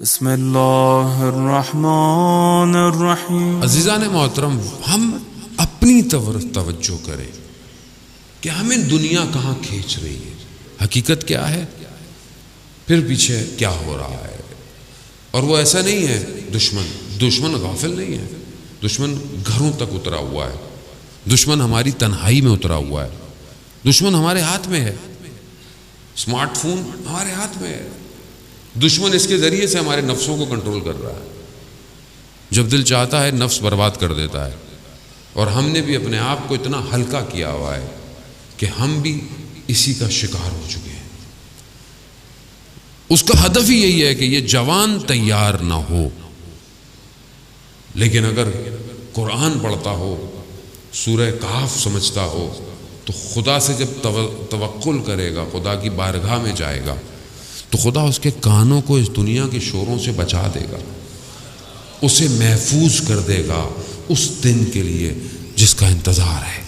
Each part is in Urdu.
بسم اللہ الرحمن الرحیم۔ عزیزان محترم، ہم اپنی توجہ کریں کہ ہمیں دنیا کہاں کھینچ رہی ہے، حقیقت کیا ہے، پھر پیچھے کیا ہو رہا ہے۔ اور وہ ایسا نہیں ہے دشمن غافل نہیں ہے، دشمن گھروں تک اترا ہوا ہے، دشمن ہماری تنہائی میں اترا ہوا ہے، دشمن ہمارے ہاتھ میں ہے، اسمارٹ فون ہمارے ہاتھ میں ہے، دشمن اس کے ذریعے سے ہمارے نفسوں کو کنٹرول کر رہا ہے، جب دل چاہتا ہے نفس برباد کر دیتا ہے۔ اور ہم نے بھی اپنے آپ کو اتنا ہلکا کیا ہوا ہے کہ ہم بھی اسی کا شکار ہو چکے ہیں۔ اس کا ہدف ہی یہی ہے کہ یہ جوان تیار نہ ہو، لیکن اگر قرآن پڑھتا ہو، سورہ کہف سمجھتا ہو، تو خدا سے جب توکل کرے گا، خدا کی بارگاہ میں جائے گا، تو خدا اس کے کانوں کو اس دنیا کے شوروں سے بچا دے گا، اسے محفوظ کر دے گا اس دن کے لیے جس کا انتظار ہے۔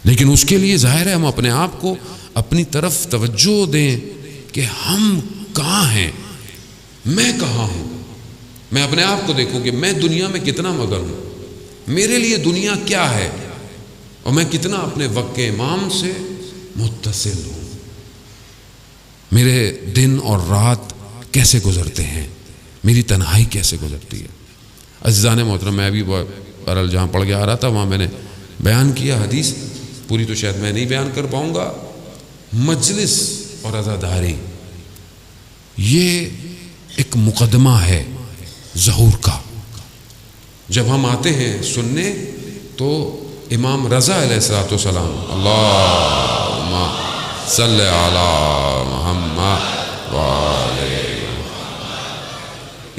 لیکن اس کے لیے ظاہر ہے ہم اپنے آپ کو اپنی طرف توجہ دیں کہ ہم کہاں ہیں، میں کہاں ہوں، میں اپنے آپ کو دیکھوں کہ میں دنیا میں کتنا مگن ہوں، میرے لیے دنیا کیا ہے، اور میں کتنا اپنے وقت کے امام سے متصل ہوں، میرے دن اور رات کیسے گزرتے ہیں، میری تنہائی کیسے گزرتی ہے۔ عزیزان محترم، میں ابھی بہرحال جہاں پڑھ کے آ رہا تھا وہاں میں نے بیان کیا حدیث، پوری تو شاید میں نہیں بیان کر پاؤں گا۔ مجلس اور عزاداری یہ ایک مقدمہ ہے ظہور کا۔ جب ہم آتے ہیں سننے تو امام رضا علیہ الصلوۃ والسلام، اللہم صلی علی محمد وعلی،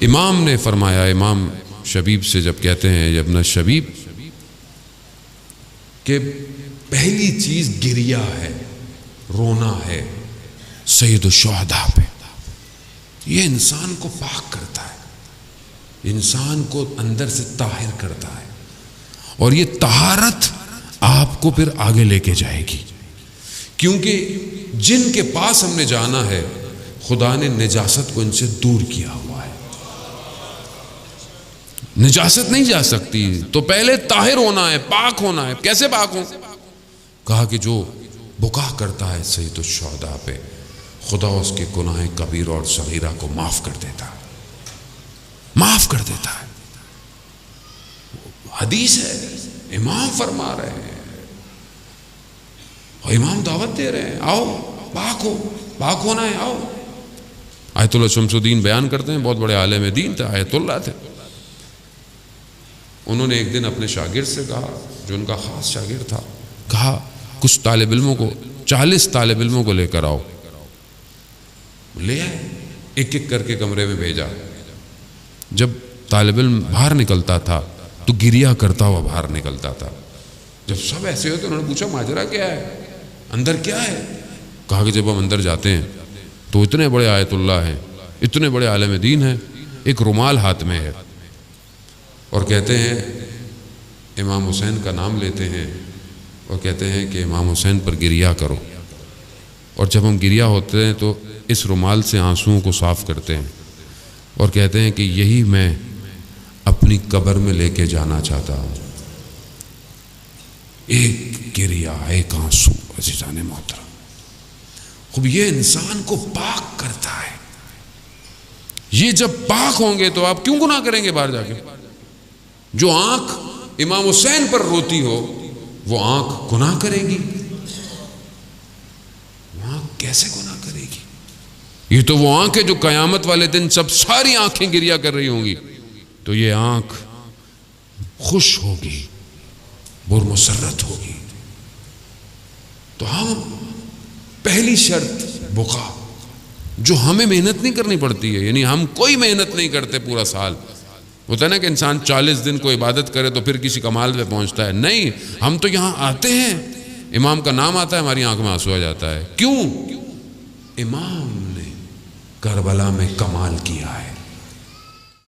امام نے فرمایا، امام شبیب سے جب کہتے ہیں ابن شبیب کہ پہلی چیز گریہ ہے، رونا ہے سید الشہداء پہ، یہ انسان کو پاک کرتا ہے، انسان کو اندر سے طاہر کرتا ہے، اور یہ طہارت آپ کو پھر آگے لے کے جائے گی، کیونکہ جن کے پاس ہم نے جانا ہے خدا نے نجاست کو ان سے دور کیا ہوا ہے۔ نجاست نہیں جا سکتی، تو پہلے طاہر ہونا ہے، پاک ہونا ہے۔ کیسے پاک ہوں؟ کہا کہ جو بکا کرتا ہے سید الشہداء پہ، خدا اس کے گناہ کبیر اور صغیرہ کو معاف کر دیتا ہے، معاف کر دیتا ہے۔ حدیث ہے، امام فرما رہے ہیں اور امام دعوت دے رہے ہیں، آؤ پاک ہو، پاک ہونا ہے، آؤ۔ آیت اللہ شمس الدین بیان کرتے ہیں، بہت بڑے عالم دین تھے، آیت اللہ تھے۔ انہوں نے ایک دن اپنے شاگرد سے کہا، جو ان کا خاص شاگرد تھا، کہا کچھ طالب علموں کو، 40 طالب علموں کو لے کر آؤ۔ لے آئے، ایک ایک کر کے کمرے میں بھیجا۔ جب طالب علم باہر نکلتا تھا تو گریہ کرتا ہوا باہر نکلتا تھا۔ جب سب ایسے ہوتے انہوں نے پوچھا ماجرا کیا ہے، اندر کیا ہے؟ کہا کہ جب ہم اندر جاتے ہیں تو اتنے بڑے آیت اللہ ہیں، اتنے بڑے عالم دین ہیں، ایک رومال ہاتھ میں ہے، اور کہتے ہیں امام حسین کا نام لیتے ہیں اور کہتے ہیں کہ امام حسین پر گریہ کرو، اور جب ہم گریہ ہوتے ہیں تو اس رومال سے آنسوؤں کو صاف کرتے ہیں اور کہتے ہیں کہ یہی میں اپنی قبر میں لے کے جانا چاہتا ہوں۔ ایک گریہ، ایک آنسو، عزیزان محترم، خوب یہ انسان کو پاک کرتا ہے۔ یہ جب پاک ہوں گے تو آپ کیوں گناہ کریں گے باہر جا کے؟ جو آنکھ امام حسین پر روتی ہو وہ آنکھ گناہ کرے گی؟ وہ آنکھ کیسے گناہ کرے گی؟ یہ تو وہ آنکھ ہے جو قیامت والے دن سب ساری آنکھیں گریہ کر رہی ہوں گی، تو یہ آنکھ خوش ہوگی، برمسرت ہوگی۔ تو ہم پہلی شرط بکا، جو ہمیں محنت نہیں کرنی پڑتی ہے، یعنی ہم کوئی محنت نہیں کرتے پورا سال۔ ہوتا ہے نا کہ انسان 40 دن کو عبادت کرے تو پھر کسی کمال پہ پہنچتا ہے، نہیں، ہم تو یہاں آتے ہیں، امام کا نام آتا ہے، ہماری آنکھ میں آنسو آ جاتا ہے۔ کیوں؟ امام نے کربلا میں کمال کیا ہے۔